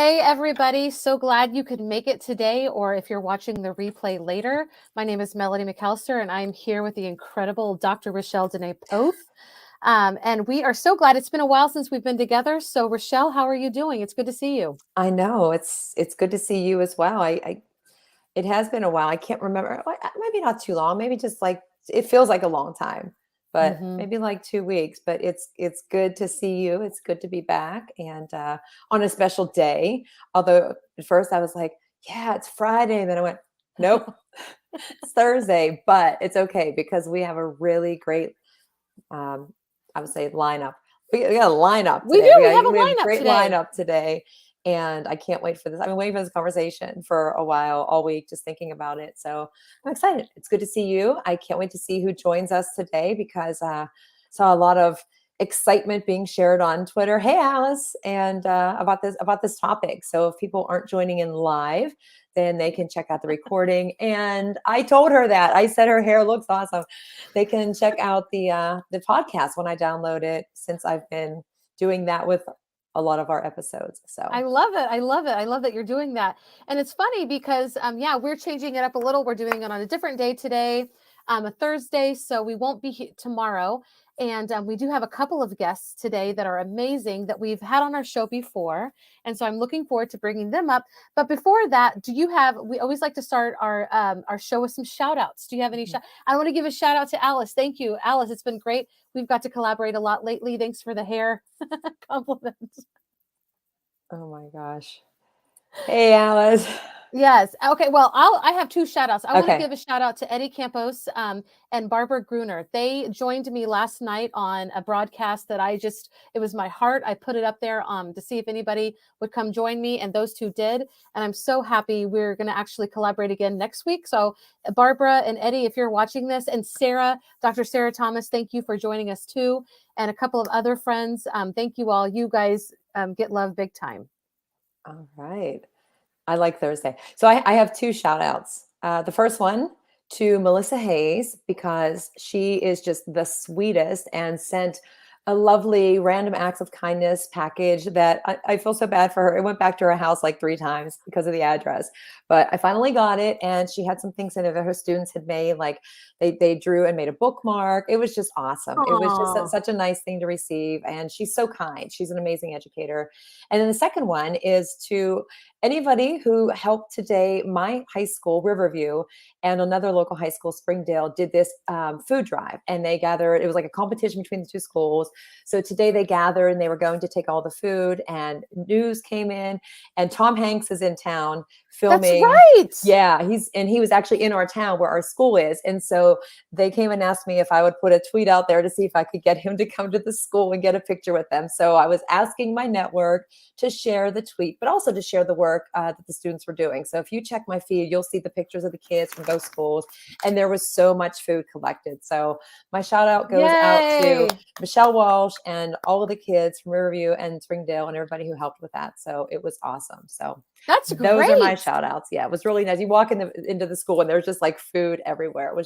Hey, everybody. So glad you could make it today, or if you're watching the replay later. My name is Melanie McAllister, and I'm here with the incredible Dr. Rachelle Poth. And we are so glad. It's been a while since we've been together. So, Rachelle, how are you doing? It's good to see you. I know it's good to see you as well. It has been a while. I can't remember. Maybe not too long. Maybe just like it feels like a long time, but maybe like 2 weeks. But it's good to see you. It's good to be back and on a special day. Although at first I was like, yeah, it's Friday. And then I went, nope, it's Thursday. But it's okay because we have a really great, I would say, lineup. We got a lineup today. We do. We have a a lineup great today. lineup today. And I can't wait for this. I've been waiting for this conversation for a while, all week, just thinking about it. So I'm excited. It's good to see you. I can't wait to see who joins us today because saw a lot of excitement being shared on Twitter. Hey, Alice, and about this topic. So if people aren't joining in live, then they can check out the recording. And I told her that. I said her hair looks awesome. They can check out the podcast when I download it, since I've been doing that with a lot of our episodes. So I love it. I love it. I love that you're doing that. And it's funny because, we're changing it up a little. We're doing it on a different day today, a Thursday. So we won't be tomorrow. And we do have a couple of guests today that are amazing that we've had on our show before. And so I'm looking forward to bringing them up. But before that, we always like to start our show with some shout outs. Do you have any I want to give a shout out to Alice. Thank you, Alice. It's been great. We've got to collaborate a lot lately. Thanks for the hair compliments. oh my gosh. Hey, Alice. Yes. Okay. Well, I have two shout outs. I want to Okay. give a shout out to Eddie Campos and Barbara Gruner. They joined me last night on a broadcast that it was my heart. I put it up there to see if anybody would come join me, and those two did. And I'm so happy we're going to actually collaborate again next week. So Barbara and Eddie, if you're watching this, and Sarah, Dr. Sarah Thomas, thank you for joining us too. And a couple of other friends. Thank you all. You guys get love big time. All right. I like Thursday. So I have two shout outs. The first one to Melissa Hayes, because she is just the sweetest and sent a lovely random acts of kindness package that I feel so bad for her. It went back to her house like 3 times because of the address, but I finally got it. And she had some things in it that her students had made, like they drew and made a bookmark. It was just awesome. Aww. It was just such a nice thing to receive. And she's so kind. She's an amazing educator. And then the second one is to anybody who helped today. My high school, Riverview, and another local high school, Springdale, did this food drive, and they gathered. It was like a competition between the two schools. So today they gathered and they were going to take all the food, and news came in, and Tom Hanks is in town filming. That's right. Yeah, he was actually in our town where our school is. And so they came and asked me if I would put a tweet out there to see if I could get him to come to the school and get a picture with them. So I was asking my network to share the tweet, but also to share the work that the students were doing. So if you check my feed, you'll see the pictures of the kids from both schools, and there was so much food collected. So my shout out goes out to Michelle Walsh and all of the kids from Riverview and Springdale and everybody who helped with that. So it was awesome. So that's great. Those are my shout outs. Yeah, it was really nice. You walk into the school and there's just like food everywhere. It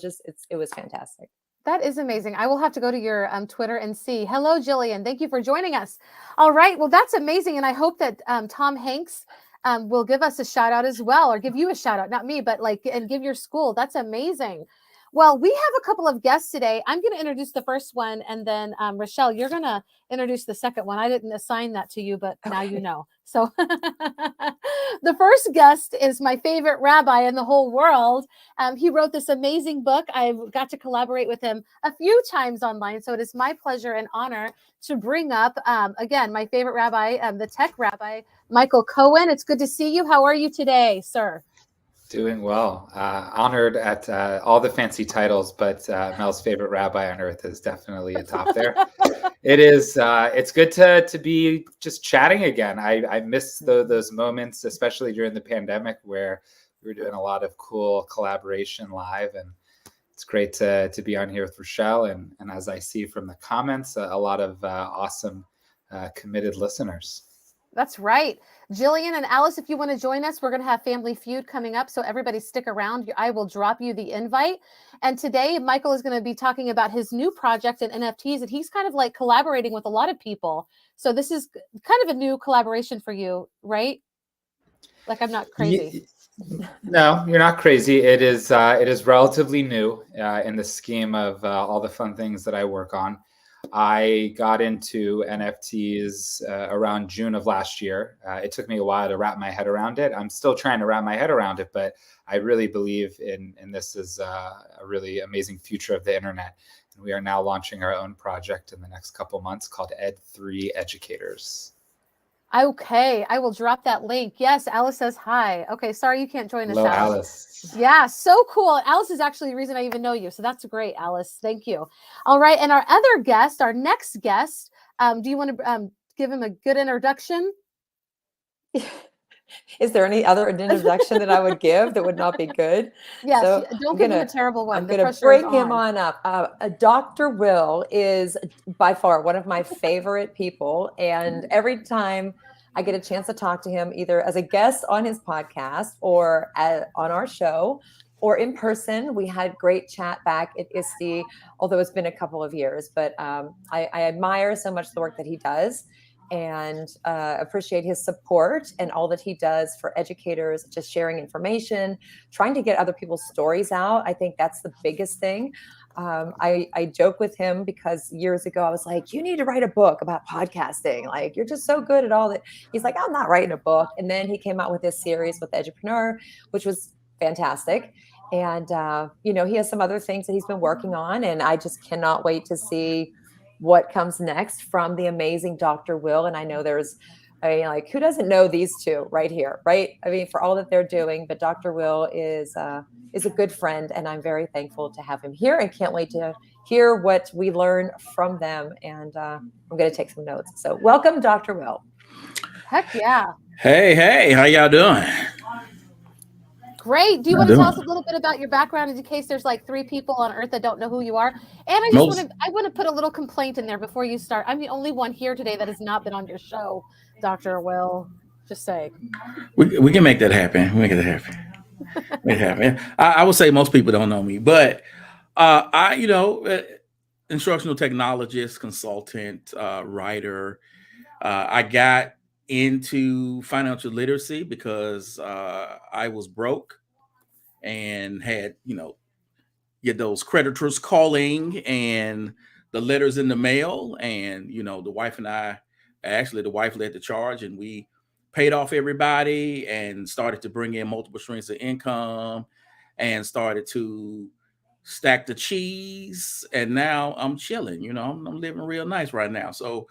was fantastic. That is amazing. I will have to go to your Twitter and see. Hello, Jillian. Thank you for joining us. All right. Well, that's amazing. And I hope that Tom Hanks will give us a shout out as well, or give you a shout out, not me, but and give your school. That's amazing. Well, we have a couple of guests today. I'm going to introduce the first one, and then Rachelle, you're going to introduce the second one. I didn't assign that to you, but now you know. So the first guest is my favorite rabbi in the whole world. He wrote this amazing book. I've got to collaborate with him a few times online, so it is my pleasure and honor to bring up, again, my favorite rabbi, the Tech Rabbi, Michael Cohen. It's good to see you. How are you today, sir? Doing well. Honored at all the fancy titles, but Mel's favorite rabbi on earth is definitely atop there. It is. It's good to be just chatting again. I miss those moments, especially during the pandemic, where we were doing a lot of cool collaboration live, and it's great to be on here with Rachelle. And as I see from the comments, a lot of awesome committed listeners. That's right. Jillian and Alice, if you want to join us, we're going to have Family Feud coming up. So everybody stick around. I will drop you the invite. And today, Michael is going to be talking about his new project in NFTs. And he's kind of like collaborating with a lot of people. So this is kind of a new collaboration for you, right? Like I'm not crazy. No, you're not crazy. It is relatively new in the scheme of all the fun things that I work on. I got into NFTs around June of last year. It took me a while to wrap my head around it. I'm still trying to wrap my head around it, but I really believe in this is a really amazing future of the internet. And we are now launching our own project in the next couple months called Ed3 Educators. Okay, I will drop that link. Yes, Alice says hi. Okay, sorry you can't join us, Hello, Alice. Alice. Yeah, so cool. Alice is actually the reason I even know you. So that's great, Alice. Thank you. All right, and our other guest, our next guest, do you want to give him a good introduction? Is there any other introduction that I would give that would not be good? Yes, So don't give him a terrible one. I'm The going to pressure is bring him on. on up. Dr. Will is by far one of my favorite people. And every time I get a chance to talk to him, either as a guest on his podcast or on our show or in person, we had great chat back at ISTE, although it's been a couple of years. But I admire so much the work that he does and appreciate his support and all that he does for educators, just sharing information, trying to get other people's stories out. I think that's the biggest thing. I joke with him because years ago I was like, you need to write a book about podcasting. Like, you're just so good at all that. He's like, I'm not writing a book. And then he came out with this series with Edupreneur, which was fantastic. And, he has some other things that he's been working on. And I just cannot wait to see what comes next from the amazing Dr. Will. And I know who doesn't know these two right here, right? I mean, for all that they're doing, but Dr. Will is a good friend, and I'm very thankful to have him here and can't wait to hear what we learn from them. And I'm going to take some notes. So welcome, Dr. Will. Heck yeah. Hey, how y'all doing? Great. Do you want to tell us a little bit about your background in case there's like 3 people on earth that don't know who you are? And I want to put a little complaint in there before you start. I'm the only one here today that has not been on your show, Dr. Will. Just say. We can make that happen. Make it happen. I would say most people don't know me, but instructional technologist, consultant, writer. I got into financial literacy because I was broke and had, get those creditors calling and the letters in the mail. And, the wife led the charge, and we paid off everybody and started to bring in multiple streams of income and started to stack the cheese. And now I'm chilling, I'm living real nice right now. So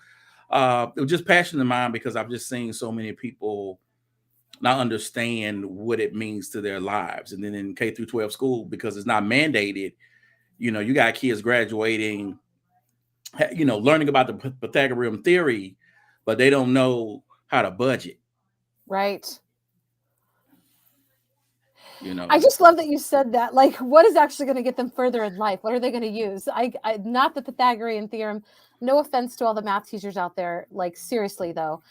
it was just passion of mine because I've just seen so many people not understand what it means to their lives. And then in K through 12 school, because it's not mandated, you got kids graduating, learning about the Pythagorean theory, but they don't know how to budget. Right. I just love that you said that. Like, what is actually going to get them further in life? What are they going to use? I not the Pythagorean theorem. No offense to all the math teachers out there. Like, seriously though.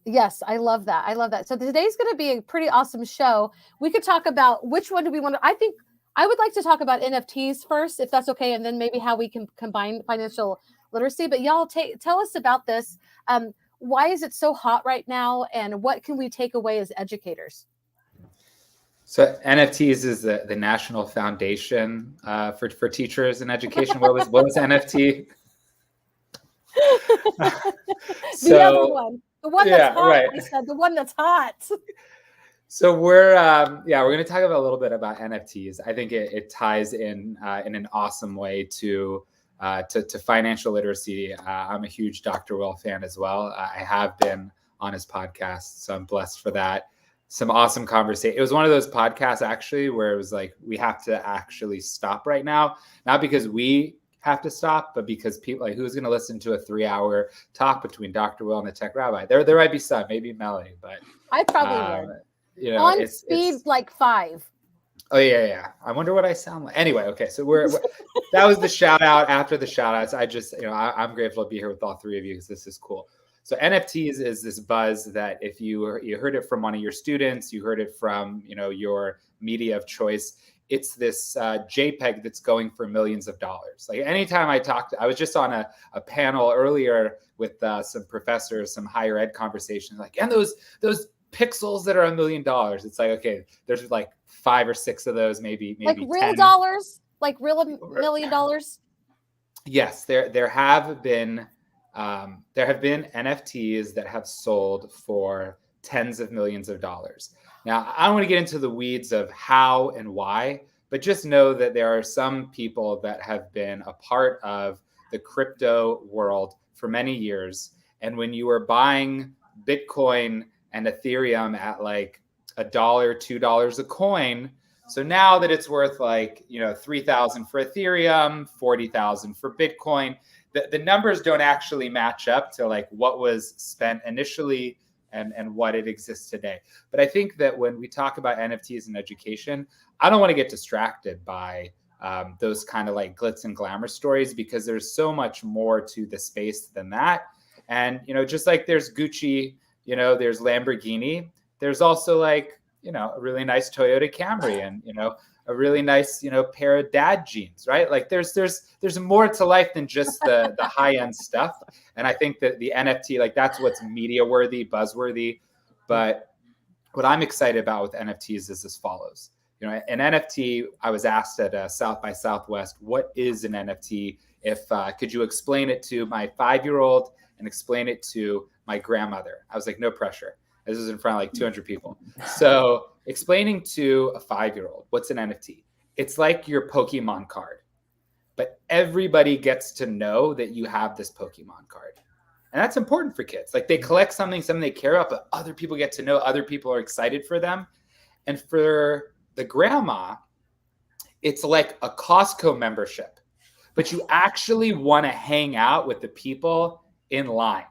Yes, I love that. I love that. So today's going to be a pretty awesome show. We could talk about which one do we want to. I think I would like to talk about NFTs first, if that's okay, and then maybe how we can combine financial literacy. But y'all tell us about this. Why is it so hot right now, and what can we take away as educators? So NFTs is the National Foundation for teachers in education. What was NFT? The other one. The one that's hot. Right. I said the one that's hot. So we're going to talk about a little bit about NFTs. I think it ties in an awesome way to financial literacy. I'm a huge Dr. Will fan as well. I have been on his podcast, so I'm blessed for that. Some awesome conversation. It was one of those podcasts actually where it was like, we have to actually stop right now, not because we have to stop, but because people, like, who's going to listen to a 3-hour talk between Dr. Will and the Tech Rabbi? There might be some, maybe Melly, but I probably would. On speed, like 5. Oh yeah. I wonder what I sound like. Anyway, okay. So we're that was the shout out. After the shout outs, I just, I'm grateful to be here with all 3 of you because this is cool. So NFTs is this buzz that if you heard it from one of your students, you heard it from, your media of choice, it's this JPEG that's going for millions of dollars. Like anytime I was just on a panel earlier with some professors, some higher ed conversations, like, and those pixels that are $1 million. It's like, okay, there's like 5 or 6 of those, maybe like real 10. dollars, like real $1 million. Yes, there have been NFTs that have sold for tens of millions of dollars. Now, I don't want to get into the weeds of how and why, but just know that there are some people that have been a part of the crypto world for many years. And when you were buying Bitcoin and Ethereum at like $1, $2 a coin, so now that it's worth like, you know, 3,000 for Ethereum, 40,000 for Bitcoin, the numbers don't actually match up to like what was spent initially and what it exists today. But I think that when we talk about NFTs and education, I don't want to get distracted by those kind of like glitz and glamour stories, because there's so much more to the space than that. And, you know, just like there's Gucci, you know, there's Lamborghini, there's also like, you know, a really nice Toyota Camry and, you know, a really nice, you know, pair of dad jeans, right? Like there's more to life than just the high end stuff. And I think that the NFT, like that's what's media worthy, buzzworthy. But what I'm excited about with NFTs is as follows. You know, an NFT, I was asked at South by Southwest, what is an NFT? If could you explain it to my 5-year-old and explain it to my grandmother? I was like, no pressure. This was in front of like 200 people. So explaining to a 5-year-old, what's an NFT? It's like your Pokemon card, but everybody gets to know that you have this Pokemon card. And that's important for kids. Like they collect something they care about, but other people get to know, other people are excited for them. And for the grandma, it's like a Costco membership, but you actually want to hang out with the people in line,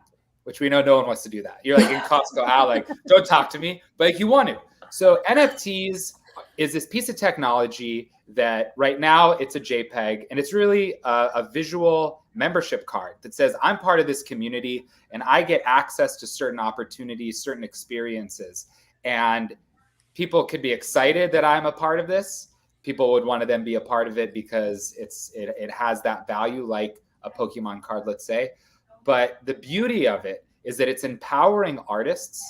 which we know no one wants to do that. You're like in Costco out, like, don't talk to me, but like you want to. So NFTs is this piece of technology that right now it's a JPEG, and it's really a visual membership card that says I'm part of this community and I get access to certain opportunities, certain experiences. And people could be excited that I'm a part of this. People would want to then be a part of it because it has that value, like a Pokemon card, let's say. But the beauty of it is that it's empowering artists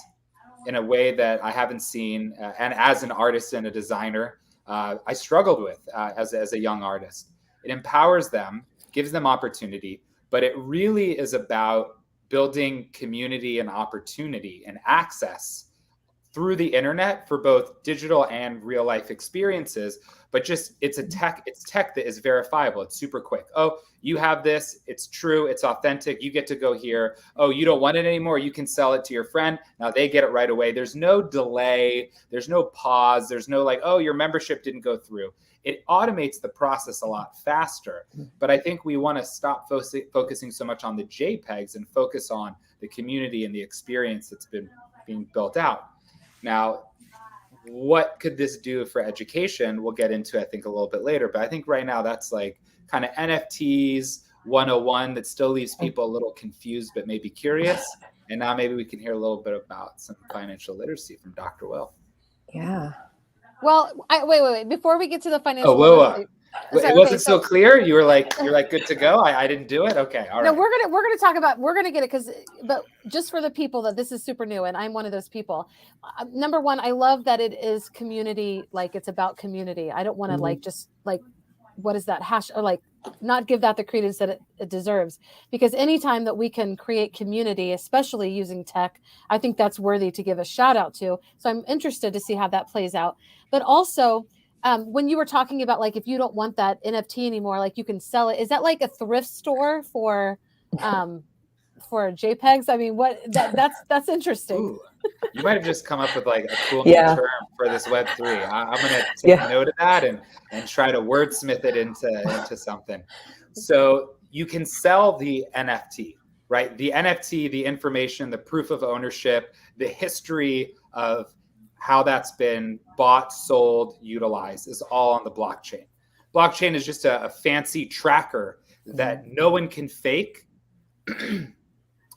in a way that I haven't seen. And as an artist and a designer, I struggled with as a young artist. It empowers them, gives them opportunity, but it really is about building community and opportunity and access through the internet for both digital and real life experiences. But just it's tech that is verifiable. It's super quick. Oh, you have this, it's true, it's authentic, you get to go here. Oh, you don't want it anymore, you can sell it to your friend. Now they get it right away. There's no delay, there's no pause, there's no like, oh, your membership didn't go through. It automates the process a lot faster. But I think we want to stop focusing so much on the JPEGs and focus on the community and the experience that's been being built out. Now, what could this do for education? We'll get into, I think, a little bit later. But I think right now that's like kind of NFTs 101 that still leaves people a little confused, but maybe curious. And now maybe we can hear a little bit about some financial literacy from Dr. Will. Yeah. Well, wait. Before we get to the financial Whoa. Sorry, It wasn't so clear. You're like good to go. I didn't do it. Okay. All right. No, we're gonna talk about, we're gonna get it but just for the people that this is super new, and I'm one of those people. Number one, I love that it is community, like it's about community. I don't want to like just like, what is that hash, or like not give that the credence that it deserves, because anytime that we can create community, especially using tech, I think that's worthy to give a shout out to. So I'm interested to see how that plays out. But also, when you were talking about like, if you don't want that NFT anymore, like you can sell it. Is that like a thrift store for JPEGs? I mean, that's interesting. Ooh, you might have just come up with like a cool Yeah. new term for this Web3. I'm going to take note of that and try to wordsmith it into something. So you can sell the NFT, right? The NFT, the information, the proof of ownership, the history of how that's been bought, sold, utilized is all on the blockchain. Blockchain is just a fancy tracker that no one can fake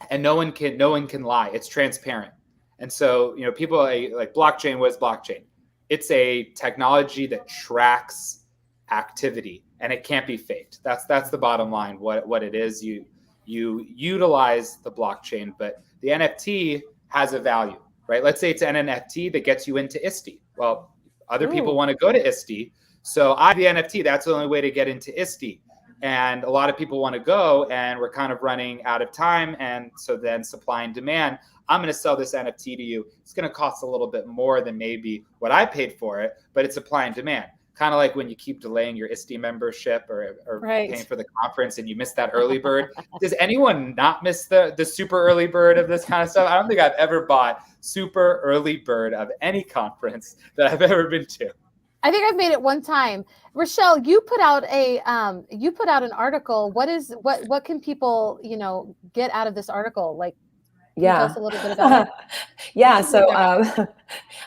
and no one can lie. It's transparent. And so, you know, people like blockchain. What is blockchain? It's a technology that tracks activity and it can't be faked. That's the bottom line. What it is, you utilize the blockchain, but the NFT has a value. right? Let's say it's an NFT that gets you into ISTE. Well, other people Ooh. want to go to ISTE. So I the NFT, that's the only way to get into ISTE. And a lot of people want to go, and we're kind of running out of time. And so then supply and demand, I'm going to sell this NFT to you. It's going to cost a little bit more than maybe what I paid for it, but it's supply and demand. Kind of like when you keep delaying your ISTE membership or paying for the conference and you miss that early bird. Does anyone not miss the super early bird of this kind of stuff? I don't think I've ever bought super early bird of any conference that I've ever been to. I think I've made it one time. Rachelle, you put out an article. What can people, get out of this article? Like, can you tell us a little bit about it? Yeah. So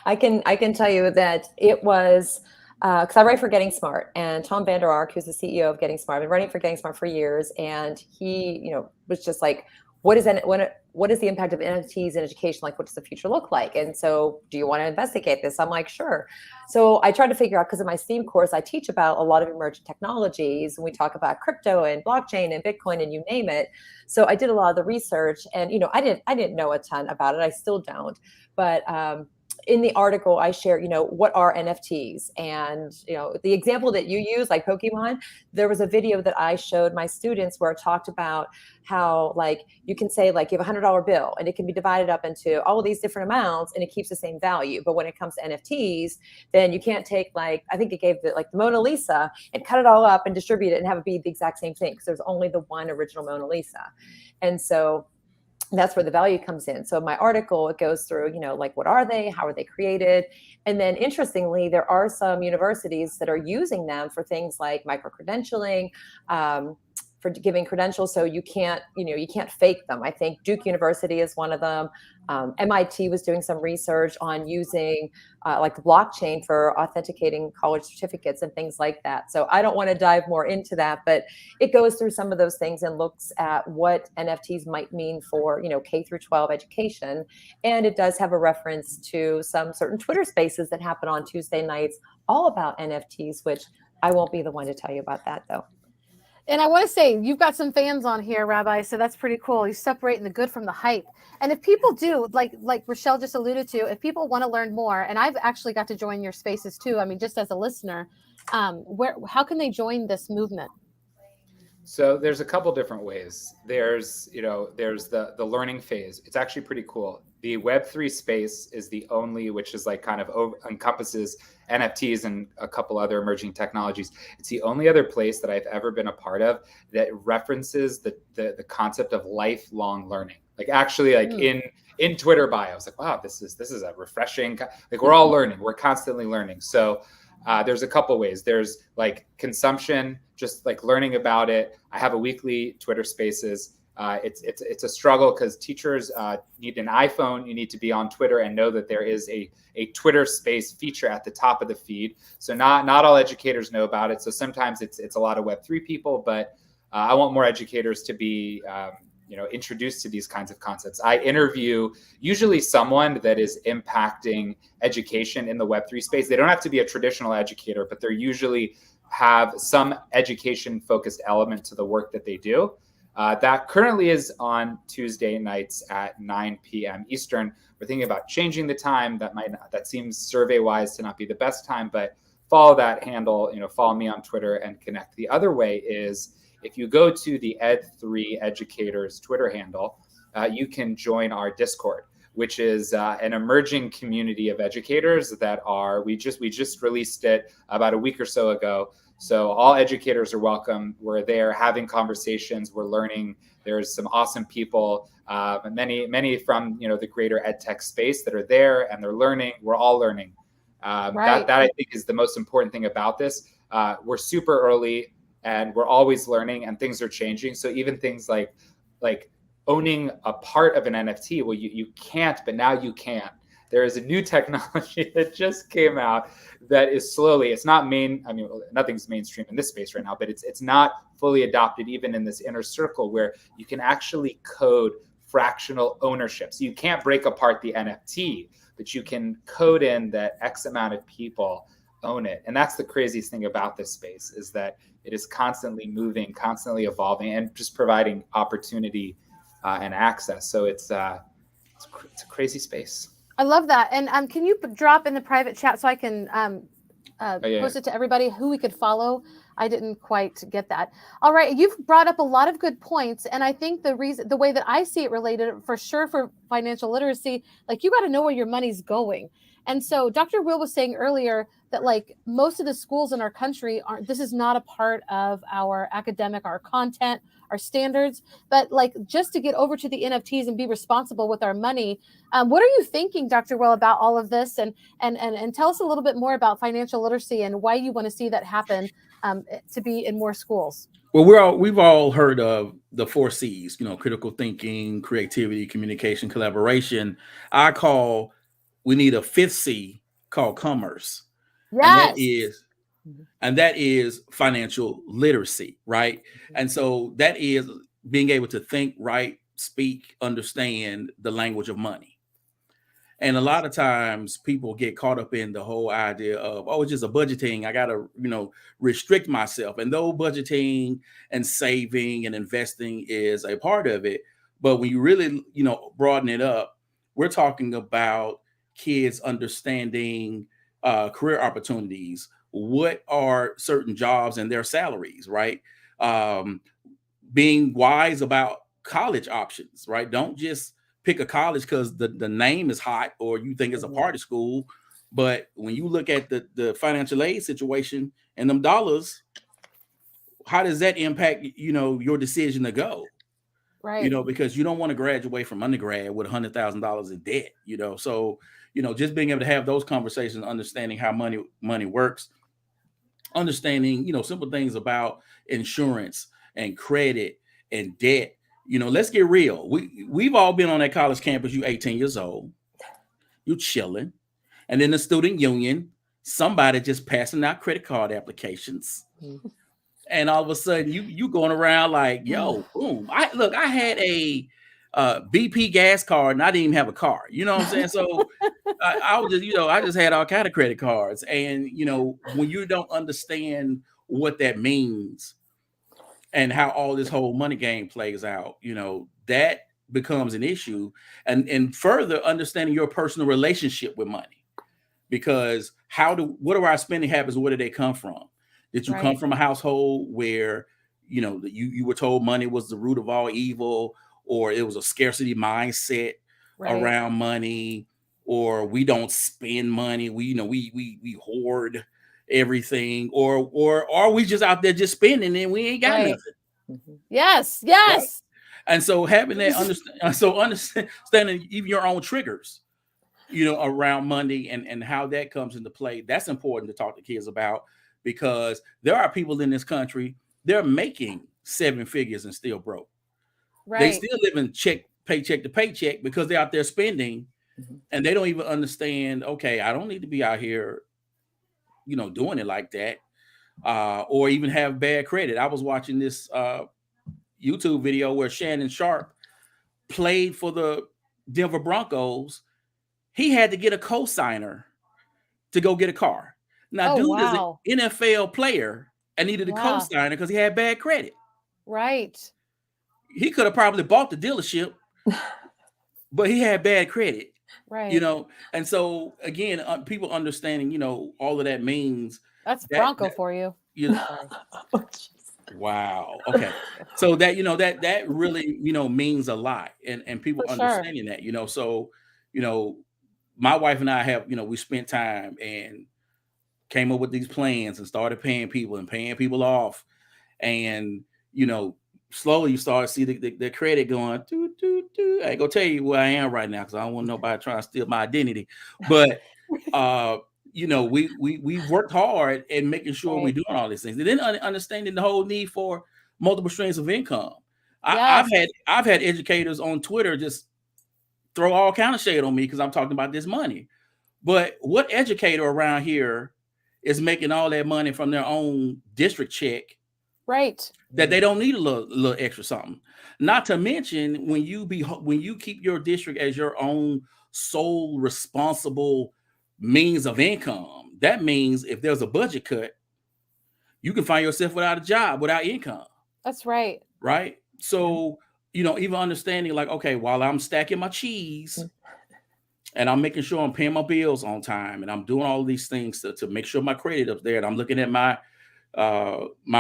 I can tell you that it was because I write for Getting Smart, and Tom Vander Ark, who's the CEO of Getting Smart, I've been writing for Getting Smart for years, and he, was just like, what is the impact of NFTs in education? Like, what does the future look like? And so, do you want to investigate this? I'm like, sure. So I tried to figure out, because in my STEAM course, I teach about a lot of emerging technologies, and we talk about crypto and blockchain and Bitcoin and you name it. So I did a lot of the research, and I didn't know a ton about it. I still don't, but in the article, I share, what are NFTs? And, the example that you use, like Pokemon, there was a video that I showed my students where I talked about how, like, you can say, like, you have $100 bill and it can be divided up into all of these different amounts and it keeps the same value. But when it comes to NFTs, then you can't take, like, I think it gave the Mona Lisa and cut it all up and distribute it and have it be the exact same thing, because there's only the one original Mona Lisa. And so that's where the value comes in. So my article, it goes through, like, what are they? How are they created? And then interestingly, there are some universities that are using them for things like micro-credentialing, for giving credentials. So you can't fake them. I think Duke University is one of them. MIT was doing some research on using like the blockchain for authenticating college certificates and things like that. So I don't want to dive more into that, but it goes through some of those things and looks at what NFTs might mean for, K through 12 education. And it does have a reference to some certain Twitter spaces that happen on Tuesday nights, all about NFTs, which I won't be the one to tell you about that, though. And I want to say, you've got some fans on here, Rabbi, so that's pretty cool. You're separating the good from the hype. And if people do, like Rachelle just alluded to, if people want to learn more, and I've actually got to join your spaces too, I mean, just as a listener, how can they join this movement? So there's a couple different ways. There's the learning phase. It's actually pretty cool. The Web3 space is the only, which is like kind of encompasses NFTs and a couple other emerging technologies. It's the only other place that I've ever been a part of that references the concept of lifelong learning. Like, actually, like in Twitter bios, like, wow, this is a refreshing, like, we're all learning, we're constantly learning. So there's a couple ways. There's like consumption, just like learning about it. I have a weekly Twitter Spaces. It's a struggle because teachers need an iPhone. You need to be on Twitter and know that there is a Twitter Space feature at the top of the feed. So not all educators know about it. So sometimes it's a lot of Web3 people, but I want more educators to be introduced to these kinds of concepts. I interview usually someone that is impacting education in the Web3 space. They don't have to be a traditional educator, but they're usually have some education focused element to the work that they do. That currently is on Tuesday nights at 9 p.m. Eastern. We're thinking about changing the time. That seems survey wise to not be the best time, but follow that handle, follow me on Twitter and connect. The other way is, if you go to the Ed3 Educators Twitter handle, you can join our Discord, which is an emerging community of educators that we just released it about a week or so ago. So all educators are welcome. We're there having conversations. We're learning. There's some awesome people, many from the greater ed tech space that are there, and they're learning. We're all learning. Right. That I think is the most important thing about this. We're super early, and we're always learning, and things are changing. So even things like owning a part of an NFT, well, you can't, but now you can. There is a new technology that just came out that is slowly, it's not nothing's mainstream in this space right now, but it's not fully adopted even in this inner circle where you can actually code fractional ownership. So you can't break apart the NFT, but you can code in that X amount of people own it. And that's the craziest thing about this space, is that it is constantly moving, constantly evolving, and just providing opportunity and access. So it's a crazy space. I love that. And can you drop in the private chat so I can yeah. post it to everybody who we could follow? I didn't quite get that. All right, you've brought up a lot of good points, and I think the way that I see it related for sure for financial literacy, like you got to know where your money's going. And so Dr. Will was saying earlier that like most of the schools in our country aren't. This is not a part of our academic, our content, our standards. But like just to get over to the NFTs and be responsible with our money, what are you thinking, Dr. Will, about all of this? And tell us a little bit more about financial literacy and why you want to see that happen to be in more schools. Well, we've all heard of the 4 C's, critical thinking, creativity, communication, collaboration. We need a 5th C called commerce. Yes. And that is financial literacy, right? And so that is being able to think, write, speak, understand the language of money. And a lot of times people get caught up in the whole idea of, it's just a budgeting. I got to, restrict myself. And though budgeting and saving and investing is a part of it, but when you really, broaden it up, we're talking about kids understanding career opportunities. What are certain jobs and their salaries, right? Being wise about college options, right? Don't just pick a college because the name is hot or you think it's a party school. But when you look at the financial aid situation and them dollars, how does that impact, your decision to go? Right. Because you don't want to graduate from undergrad with $100,000 in debt, So, just being able to have those conversations, understanding how money works, understanding, simple things about insurance and credit and debt. Let's get real. We've all been on that college campus. You 18 years old, you chilling, and then the student union, somebody just passing out credit card applications, and all of a sudden you going around like, yo, boom! I had a BP gas card, and I didn't even have a car. You know what I'm saying? So I was just, I just had all kind of credit cards, and when you don't understand what that means and how all this whole money game plays out, that becomes an issue. And further understanding your personal relationship with money, because what are our spending habits? Where did they come from? Did you come from a household where, you were told money was the root of all evil, or it was a scarcity mindset around money, or we don't spend money, we hoard everything, or are we just out there just spending and we ain't got nothing? Yes. Right? And so having that understanding even your own triggers, around money and how that comes into play, that's important to talk to kids about, because there are people in this country, they're making 7 figures and still broke. They still living paycheck to paycheck because they're out there spending, and they don't even understand, okay, I don't need to be out here, doing it like that, or even have bad credit. I was watching this YouTube video where Shannon Sharp played for the Denver Broncos. He had to get a co-signer to go get a car. Now, dude is an NFL player and needed a co-signer because he had bad credit. Right. He could have probably bought the dealership, but he had bad credit. Right. And so again, people understanding, all of that means. That's Bronco for you. Wow. Okay. So that, that really, means a lot, and people understanding that, so, my wife and I have, we spent time and came up with these plans and started paying people off. And, slowly you start to see the credit going, doo, doo, doo. I ain't gonna tell you where I am right now, because I don't want nobody trying to steal my identity. But, we worked hard at making sure we're doing all these things. And then understanding the whole need for multiple streams of income. I've had educators on Twitter just throw all kind of shade on me because I'm talking about this money. But what educator around here is making all that money from their own district check? Right. That they don't need a little extra something. Not to mention when you keep your district as your own sole responsible means of income, that means if there's a budget cut, you can find yourself without a job, without income. That's right. Right. So, even understanding like, okay, while I'm stacking my cheese and I'm making sure I'm paying my bills on time, and I'm doing all these things to make sure my credit up there, and I'm looking at my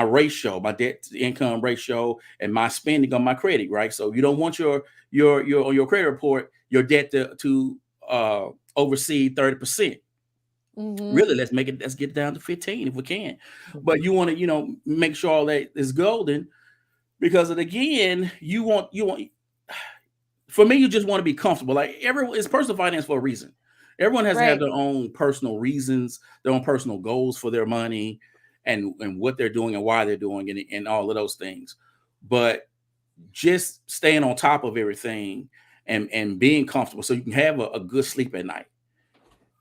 ratio, my debt to income ratio, and my spending on my credit, right? So you don't want your on your credit report, your debt to oversee 30%. Really, let's get it down to 15 if we can. But you want to, make sure all that is golden, because again, you want for me, you just want to be comfortable. Like everyone, it's personal finance for a reason. Everyone has to have their own personal reasons, their own personal goals for their money, and what they're doing and why they're doing it, and all of those things. But just staying on top of everything and being comfortable so you can have a good sleep at night.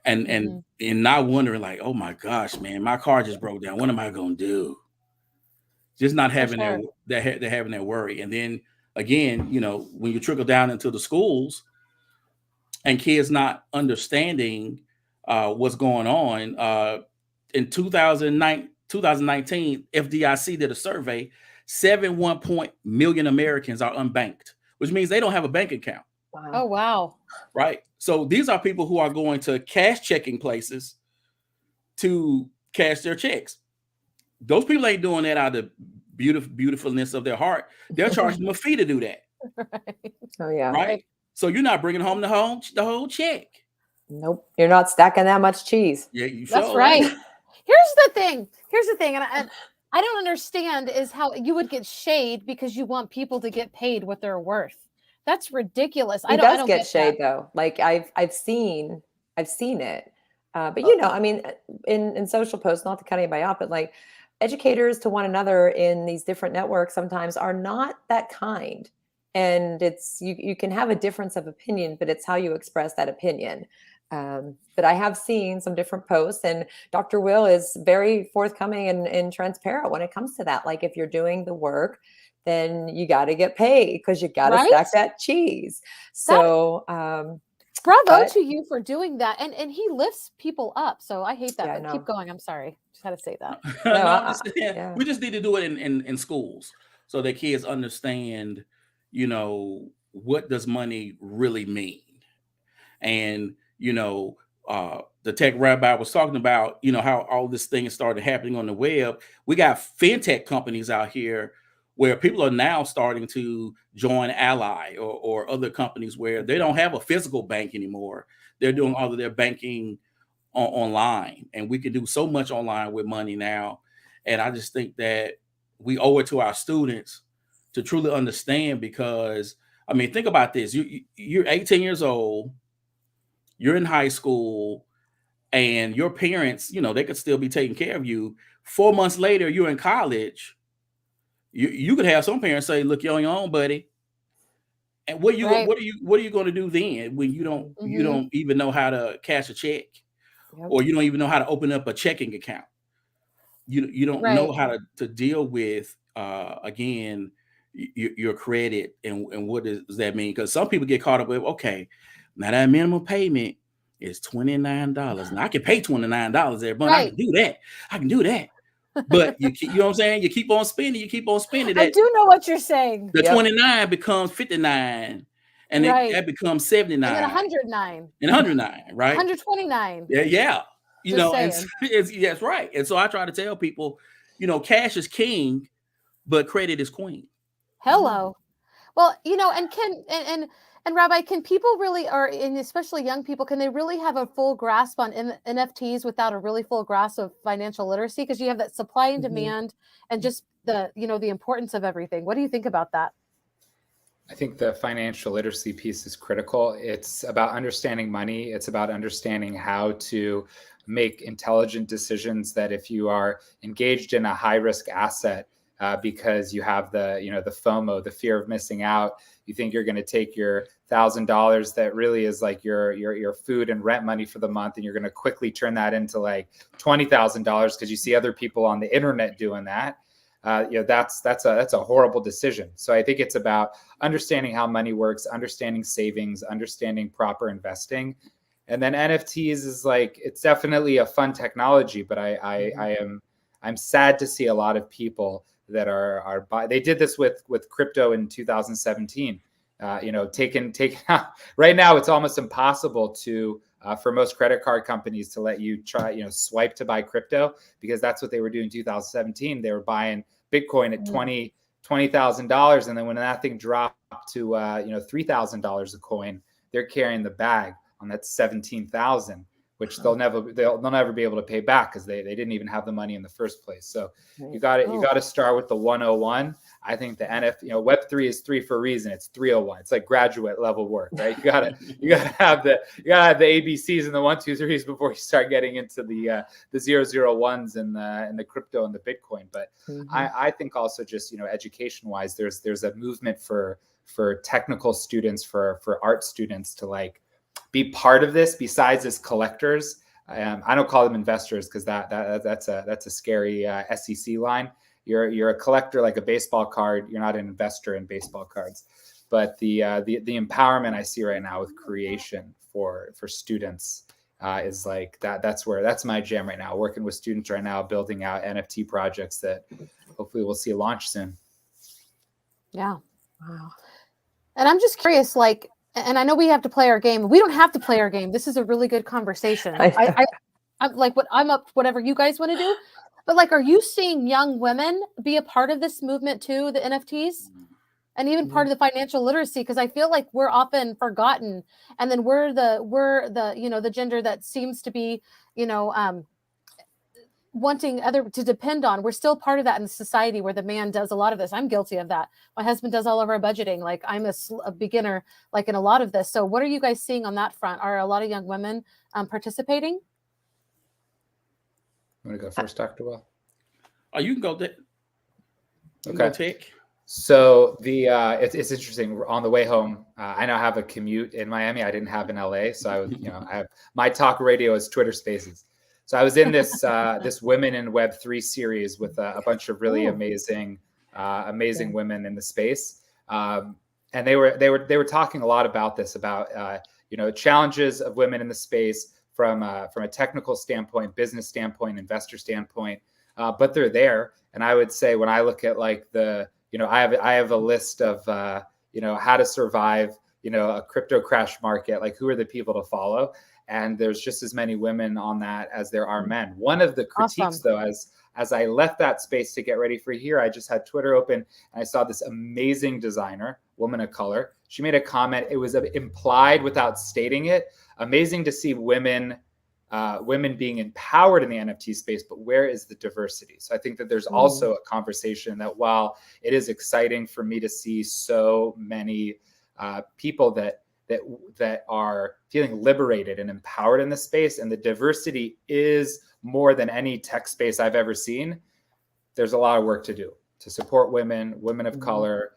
And not wondering like, oh my gosh, man, my car just broke down. What am I going to do? Just not having having that worry. And then again, when you trickle down into the schools and kids not understanding what's going on, in 2019, FDIC did a survey. 71 million Americans are unbanked, which means they don't have a bank account. Wow. Oh, wow. Right. So these are people who are going to cash checking places to cash their checks. Those people ain't doing that out of beautifulness of their heart. They're charging them a fee to do that. Right. Oh yeah. Right. So you're not bringing home the whole check. Nope. You're not stacking that much cheese. Yeah, you That's sure, right. Here's the thing, and I don't understand is how you would get shade because you want people to get paid what they're worth. That's ridiculous. He does get shade though. Like I've seen it. But I mean, in social posts, not to cut anybody off, but like educators to one another in these different networks sometimes are not that kind. And it's you can have a difference of opinion, but it's how you express that opinion. But I have seen some different posts, and Dr. Will is very forthcoming and transparent when it comes to that. Like if you're doing the work, then you got to get paid because you got to stack that cheese. So bravo to you for doing that. And he lifts people up. So I hate that. Yeah, but keep going. I'm sorry. Just had to say that. We just need to do it in schools so that kids understand, what does money really mean? And, the Tech Rabbi was talking about, how all this thing started happening on the web. We got fintech companies out here where people are now starting to join Ally or other companies where they don't have a physical bank anymore. They're doing all of their banking online, and we can do so much online with money now. And I just think that we owe it to our students to truly understand, because, I mean, think about this. You're 18 years old, you're in high school, and your parents, they could still be taking care of you. 4 months later, you're in college. You could have some parents say, "Look, you're on your own, buddy." And what are you going to do then when you don't even know how to cash a check, or you don't even know how to open up a checking account? You don't know how to deal with again your credit and what does that mean? Because some people get caught up with, okay, now that minimum payment is $29. Now I can pay $29 every month. I can do that. But you know what I'm saying? You keep on spending. I do know what you're saying. The 29 becomes 59, and that becomes 79. And then 109. And 109, right? 129. Yeah. And that's right. And so I try to tell people, cash is king, but credit is queen. Hello. Well, and Rabbi, can people really, and especially young people, can they really have a full grasp on NFTs without a really full grasp of financial literacy? Because you have that supply and demand and just the importance of everything. What do you think about that? I think the financial literacy piece is critical. It's about understanding money. It's about understanding how to make intelligent decisions, that if you are engaged in a high risk asset, because you have the FOMO, the fear of missing out, you think you're going to take your $1,000 that really is like your food and rent money for the month, and you're going to quickly turn that into like $20,000 because you see other people on the internet doing that. That's a horrible decision. So I think it's about understanding how money works, understanding savings, understanding proper investing. And then NFTs is like, it's definitely a fun technology, but I'm sad to see a lot of people that are they did this with crypto in 2017. taken out. Right now, it's almost impossible to for most credit card companies to let you try, swipe to buy crypto, because that's what they were doing in 2017. They were buying Bitcoin at $20,000, and then when that thing dropped to $3,000 a coin, they're carrying the bag on that 17,000, which they'll never be able to pay back, because they didn't even have the money in the first place. So you got to start with the 101. I think the Web3 is 3 for a reason. It's 301. It's like graduate level work, right? You gotta have the ABCs and the 1, 2, 3s before you start getting into the 001s and the crypto and the Bitcoin. But I think also just education wise, there's a movement for technical students, for art students to like be part of this, besides as collectors. I don't call them investors, because that's a scary SEC line. You're a collector like a baseball card. You're not an investor in baseball cards. But the empowerment I see right now with creation for students is like that's my jam right now. Working with students right now, building out NFT projects that hopefully we'll see launch soon. Yeah. Wow. And I'm just curious, like, and I know we have to play our game. We don't have to play our game. This is a really good conversation. I'm like, I'm up whatever you guys want to do. But like, are you seeing young women be a part of this movement too, the NFTs, and even part of the financial literacy? Because I feel like we're often forgotten, and then we're the gender that seems to be wanting other to depend on. We're still part of that in society where the man does a lot of this. I'm guilty of that. My husband does all of our budgeting. Like, I'm a beginner, like, in a lot of this. So what are you guys seeing on that front? Are a lot of young women participating? You want to go first, Dr. Well? Oh, you can go there. Okay. So it's interesting. On the way home, I now have a commute in Miami. I didn't have in LA, so I was I have my talk radio is Twitter Spaces. So I was in this this Women in Web3 series with a bunch of really amazing women in the space, and they were talking a lot about this, about challenges of women in the space from a technical standpoint, business standpoint, investor standpoint, but they're there. And I would say, when I look at like I have a list of how to survive a crypto crash market, like who are the people to follow. And there's just as many women on that as there are men. One of the critiques, though, as I left that space to get ready for here, I just had Twitter open and I saw this amazing designer, woman of color. She made a comment. It was implied without stating it. Amazing to see women being empowered in the NFT space, but where is the diversity? So I think that there's also a conversation that, while it is exciting for me to see so many people that are feeling liberated and empowered in this space, and the diversity is more than any tech space I've ever seen, there's a lot of work to do to support women of color,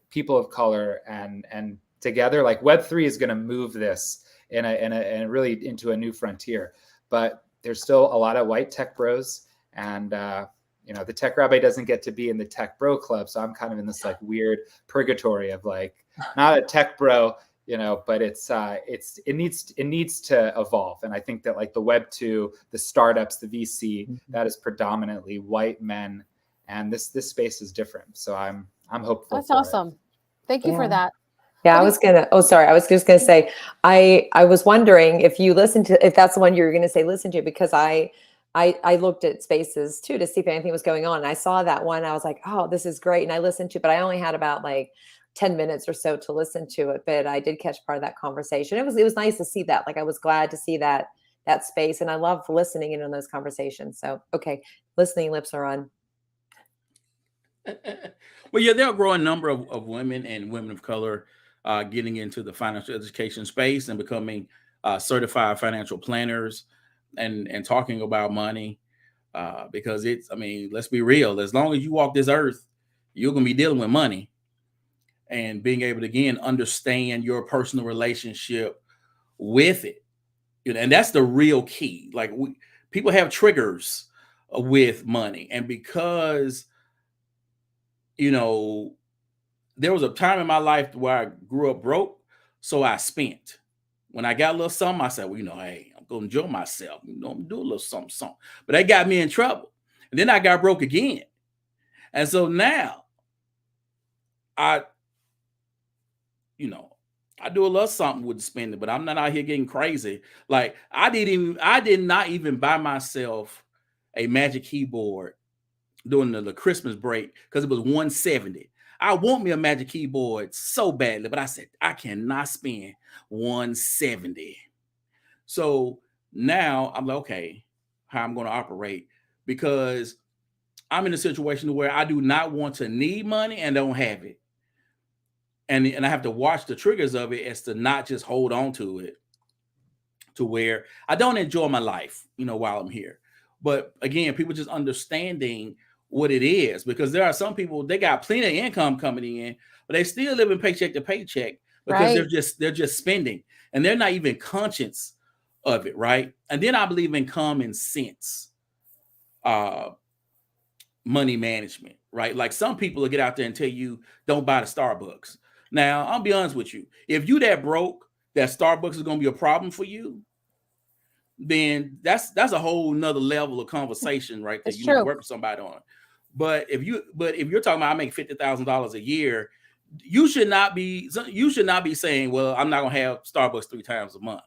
people of color, and together, like, Web3 is going to move this in a really into a new frontier. But there's still a lot of white tech bros, and the Tech Rabbi doesn't get to be in the tech bro club, so I'm kind of in this like weird purgatory of like, not a tech bro, but it needs to evolve. And I think that like the Web 2, the startups, the VC, that is predominantly white men, and this space is different. So I'm hopeful. That's awesome. Thank you for that. Yeah, I was just gonna say, I was wondering if that's the one you were gonna say listen to, because I looked at spaces too to see if anything was going on. And I saw that one. I was like, oh, this is great. And I listened to it, but I only had about like 10 minutes or so to listen to it. But I did catch part of that conversation. It was nice to see that. Like, I was glad to see that space. And I love listening in on those conversations. So, okay, listening lips are on. Well, yeah, there are a growing number of women and women of color getting into the financial education space and becoming certified financial planners and talking about money, because let's be real. As long as you walk this earth, you're going to be dealing with money, and being able to, again, understand your personal relationship with it. And that's the real key. Like, people have triggers with money. And because, there was a time in my life where I grew up broke, so I spent. When I got a little something, I said, well, hey, I'm going to enjoy myself. I'm going to do a little something. But that got me in trouble. And then I got broke again. And so now I I do a little something with spending, but I'm not out here getting crazy. Like I did not even buy myself a Magic Keyboard during the Christmas break because it was $170. I want me a Magic Keyboard so badly, but I said I cannot spend $170. So now I'm like, okay, how I'm going to operate, because I'm in a situation where I do not want to need money and don't have it. And I have to watch the triggers of it as to not just hold on to it to where I don't enjoy my life, while I'm here. But again, people just understanding what it is, because there are some people, they got plenty of income coming in, but they still living paycheck to paycheck because they're just spending and they're not even conscious of it. Right. And then I believe in common sense, money management, right? Like some people will get out there and tell you, don't buy the Starbucks. Now, I'll be honest with you. If you that broke, that Starbucks is going to be a problem for you, then that's a whole nother level of conversation right there. You need to work with somebody on. But if you're talking about I make $50,000 a year, you should not be saying, well, I'm not going to have Starbucks 3 times a month,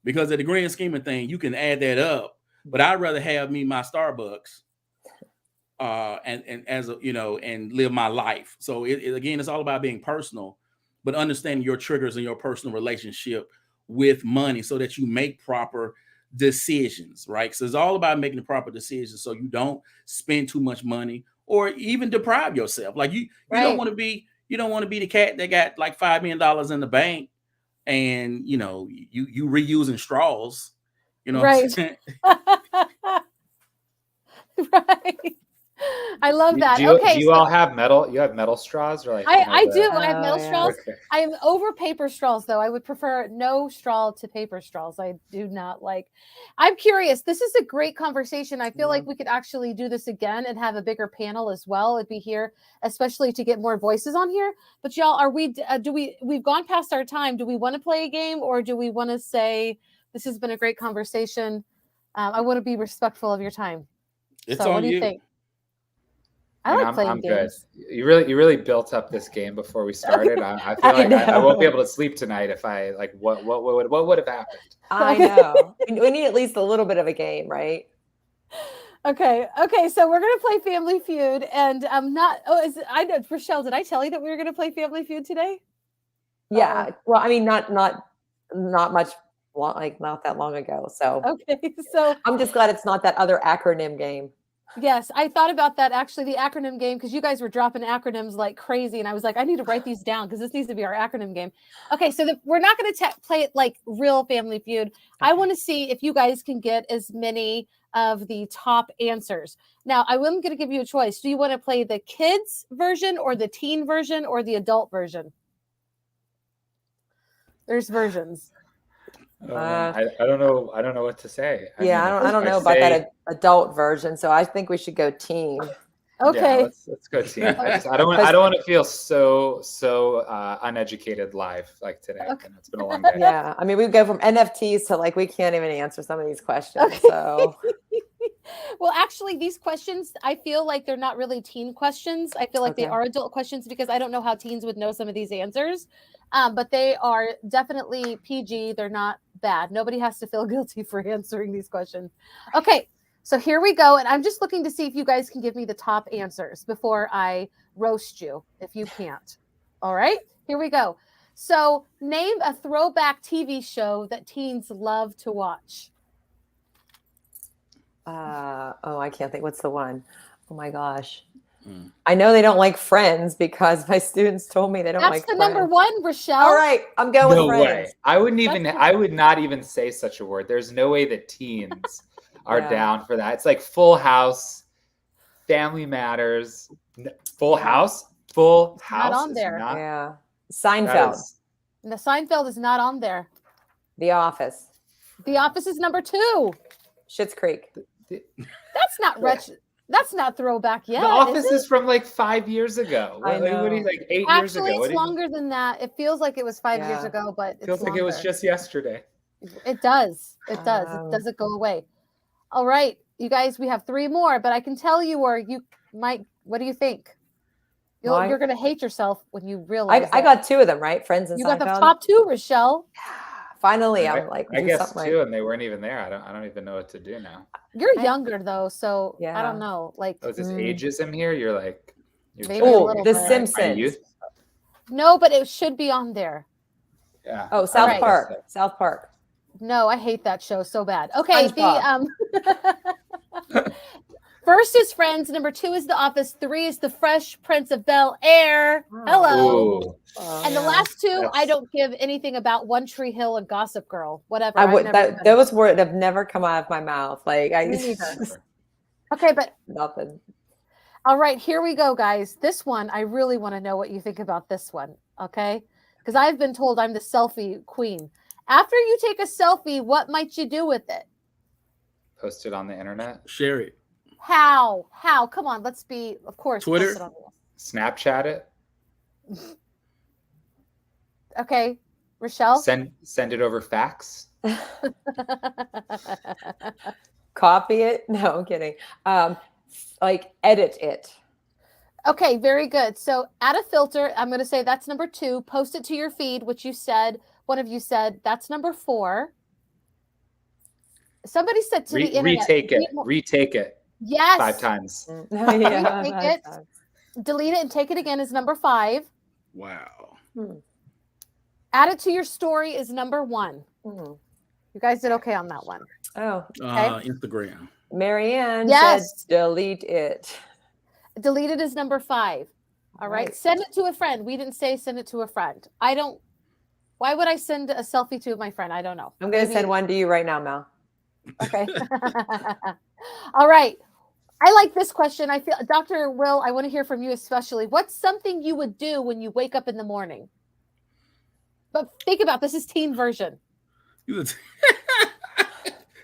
because at the grand scheme of things, you can add that up. But I'd rather have my Starbucks and live my life. So again, it's all about being personal, but understanding your triggers and your personal relationship with money so that you make proper decisions, right? So it's all about making the proper decisions so you don't spend too much money or even deprive yourself. Like you don't want to be the cat that got like $5 million in the bank and you reusing straws, right. Right. I love that. Do you all have metal? You have metal straws, or like I do. I have metal straws. Okay. I am over paper straws, though. I would prefer no straw to paper straws. I do not like. I'm curious. This is a great conversation. I feel like we could actually do this again and have a bigger panel as well. It'd be here, especially to get more voices on here. But y'all, we've gone past our time. Do we want to play a game, or do we want to say this has been a great conversation? I want to be respectful of your time. So what do you think? I like playing games. Good. You really built up this game before we started. I feel like I won't be able to sleep tonight if I like what would have happened. I know. We need at least a little bit of a game, right? Okay. So we're gonna play Family Feud, and I'm not. I know, Rachelle. Did I tell you that we were gonna play Family Feud today? Yeah. Well, I mean, not much. Not that long ago. So okay. So I'm just glad it's not that other acronym game. Yes, I thought about that actually, the acronym game, because you guys were dropping acronyms like crazy, and I was like, I need to write these down because this needs to be our acronym game. Okay, so we're not going to play it like real Family Feud. Okay. I want to see if you guys can get as many of the top answers. Now, I'm going to give you a choice. Do you want to play the kids version or the teen version or the adult version? There's versions. I don't know. I don't know what to say. I don't know about that adult version. So I think we should go teen. Okay, yeah, let's go teen. I don't want to feel so uneducated live like today. Okay. It's been a long day. Yeah, I mean we go from NFTs to like we can't even answer some of these questions. Okay. So. Well, actually, these questions, I feel like they're not really teen questions. I feel like they are adult questions because I don't know how teens would know some of these answers. But they are definitely PG. They're not bad. Nobody has to feel guilty for answering these questions. Okay, so here we go. And I'm just looking to see if you guys can give me the top answers before I roast you, if you can't. All right, here we go. So name a throwback TV show that teens love to watch. I can't think. What's the one? Oh my gosh. I know they don't like Friends because my students told me they don't like Friends. That's the number one, Rachelle. All right, I'm going with Friends. Way. I would not even say such a word. There's no way that teens are down for that. It's like Full House, Family Matters, Full House. Not on there. Yeah. Seinfeld. The Seinfeld is not on there. The Office. The Office is number 2. Schitt's Creek. That's not That's not throwback yet. The Office is from like 5 years ago. I know. What like 8 years ago? Actually, it's longer than that. It feels like it was 5 years ago, but it feels like it was just yesterday. It does. It does. It doesn't go away. All right, you guys, we have 3 more, but I can tell you, or you might. What do you think? Why? You're gonna hate yourself when you realize I got 2 of them, right? Friends and you got the Seinfeld. top 2, Rochelle. Finally, I, I'm like, I do guess something 2, right. and they weren't even there. I don't even know what to do now. You're younger though, so I Yeah. don't know. Like Oh, is this ageism here? You're like, you're Maybe judging a Oh, little The bit. my Simpsons. youth? no, but it should be on there. Yeah. Oh, I South right. guess Park. so. South Park. No, I hate that show so bad. Okay, SpongeBob. First is Friends, number 2 is The Office, 3 is The Fresh Prince of Bel-Air. Wow. Hello. Ooh. And the Yeah. last 2, I That's- don't give anything about One Tree Hill and Gossip Girl. Whatever. I I've would never done it. those words have never come out of my mouth. Like I Me neither. Never. Okay, but nothing. all right, here we go, guys. This one, I really want to know what you think about this one. Okay, because I've been told I'm the selfie queen. After you take a selfie, what might you do with it? Post it on the internet. Share it. How? Come on, let's be, of course, Twitter? post it on Snapchat it. the- Okay, Rochelle. Send it over fax. Copy it. No, I'm kidding. Like edit it. Okay, very good. So add a filter. I'm going to say that's number 2. Post it to your feed, which you said, one of you said, that's number 4. Somebody said to the internet. Retake it Yes. 5 times. Yeah, Retake that's it. nice. Delete it and take it again is number 5. Wow. Add it to your story is number 1. Hmm. You guys did okay on that one. Oh, Instagram. Marianne Yes. said delete it. Delete it is number 5. All right. Send it to a friend. We didn't say send it to a friend. Why would I send a selfie to my friend? I don't know. I'm going to Maybe- send one to you right now, Mel. Okay. All right. I like this question. I feel, Dr. Will, I want to hear from you especially. What's something you would do when you wake up in the morning? But think about this is teen version.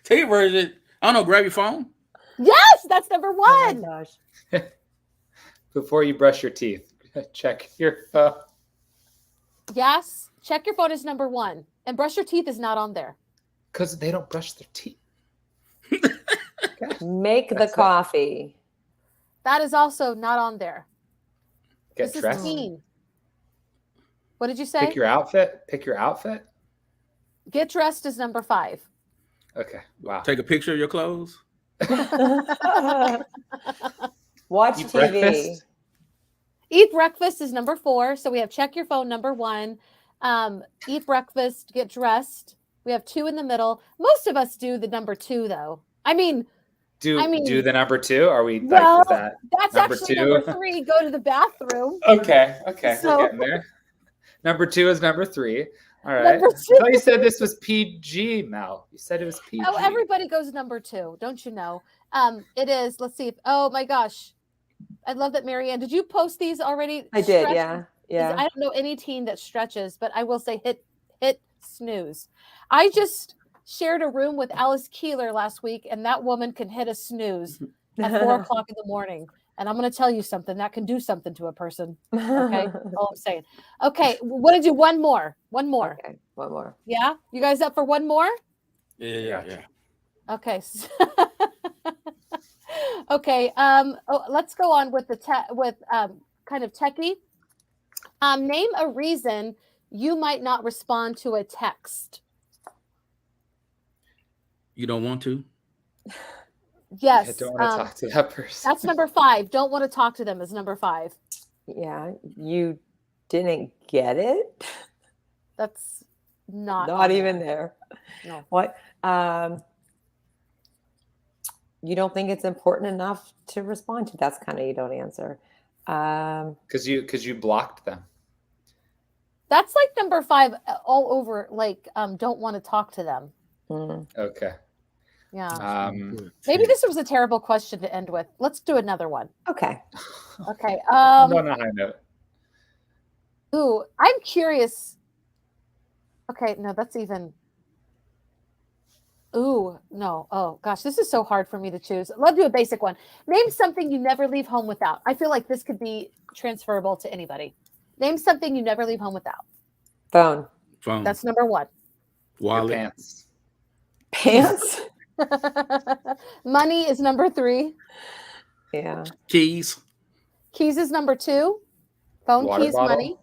Tape version. I don't know. Grab your phone. Yes, that's number Oh 1. my gosh. Before you brush your teeth, check your phone. Yes. Check your phone is number 1. And brush your teeth is not on there. Because they don't brush their teeth. Make That's the it. coffee. That is also not on there. Get This dressed. is teen. What did you say? Pick your outfit. Get dressed is number 5. Okay. Wow. Take a picture of your clothes. Watch Eat TV. breakfast. Eat breakfast is number 4. So we have check your phone, number 1. Eat breakfast, get dressed. We have 2 in the middle. Most of us do the number 2, though. I mean, Do mean- the number 2? Are we Well, like is that that's number actually 2? number 3. Go to the bathroom. Okay. So- We're getting there. Number 2 is number 3. All right. Number I two. thought you said this was PG, Mel. You said it was PG. Oh, everybody goes number 2. Don't you know? It is. Let's see. Oh my gosh. I love that, Marianne. Did you post these already? I did, Stretch- yeah. Yeah. I don't know any teen that stretches, but I will say hit snooze. I just shared a room with Alice Keeler last week, and that woman can hit a snooze at 4 o'clock in the morning. And I'm going to tell you something that can do something to a person. Okay, all I'm saying. Okay, what did you? One more. Okay, one more. Yeah, you guys up for one more? Yeah. Okay. Okay. Let's go on with the kind of techie. Name a reason you might not respond to a text. You don't want to? Yes. I don't want to talk to that person. That's number 5. Don't want to talk to them is number 5. Yeah, you didn't get it? That's not Not on even there. there. No. What? You don't think it's important enough to respond to? That's kind of you don't answer. Because you blocked them. That's like number 5 all over. Like, don't want to talk to them. Okay. Yeah. Maybe this was a terrible question to end with. Let's do another one. Okay. Okay. I'm on a high note. Ooh, I'm curious. Okay, no, that's even. Ooh, no. Oh gosh, this is so hard for me to choose. Let's do a basic one. Name something you never leave home without. I feel like this could be transferable to anybody. Name something you never leave home without. Phone. That's number 1. Your Wallet. pants. Pants. Money is number 3. Yeah. Keys. Keys is number 2. Phone, Water keys, bottle. money.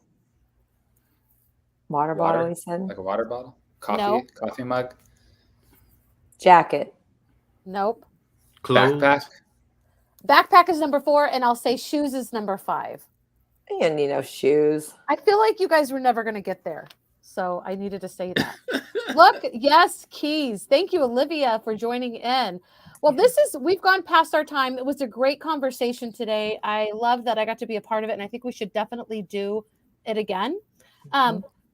Water bottle, he said. Like a water bottle. No. Coffee mug. Jacket. Nope. Clothes. Backpack. Backpack is number 4, and I'll say shoes is number 5. You didn't need no shoes. I feel like you guys were never going to get there, so I needed to say that. Look, yes, keys. Thank you, Olivia, for joining in. Well, we've gone past our time. It was a great conversation today. I love that I got to be a part of it, and I think we should definitely do it again.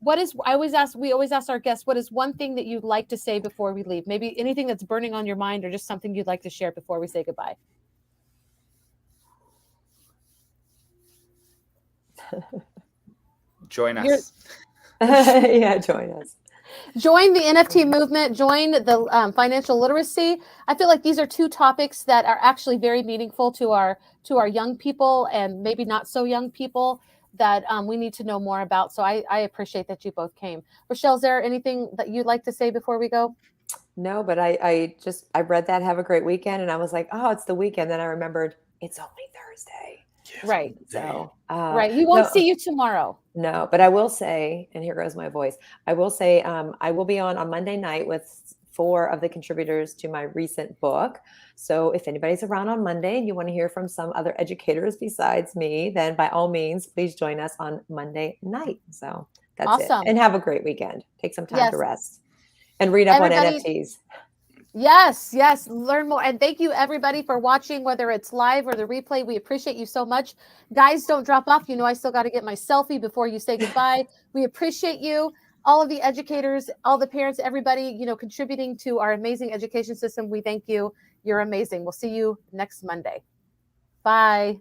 We always ask our guests, what is one thing that you'd like to say before we leave? Maybe anything that's burning on your mind, or just something you'd like to share before we say goodbye. Join us. Yeah, join us. Join the NFT movement, join the financial literacy. I feel like these are 2 topics that are actually very meaningful to our young people, and maybe not so young people, that we need to know more about. So I appreciate that you both came. Rachelle, is there anything that you'd like to say before we go? No, but I read that, have a great weekend, and I was like, oh, it's the weekend. Then I remembered it's only Thursday. Right. So right. We won't see you tomorrow. No, but I will say, and here goes my voice. I will say I will be on Monday night with 4 of the contributors to my recent book. So if anybody's around on Monday and you want to hear from some other educators besides me, then by all means, please join us on Monday night. So that's awesome. it. And have a great weekend. Take some time Yes. to rest and read up on NFTs. Yes, learn more. And thank you, everybody, for watching, whether it's live or the replay. We appreciate you so much. Guys, don't drop off. You know, I still got to get my selfie before you say goodbye. We appreciate you, all of the educators, all the parents, everybody, you know, contributing to our amazing education system. We thank you. You're amazing. We'll see you next Monday. Bye.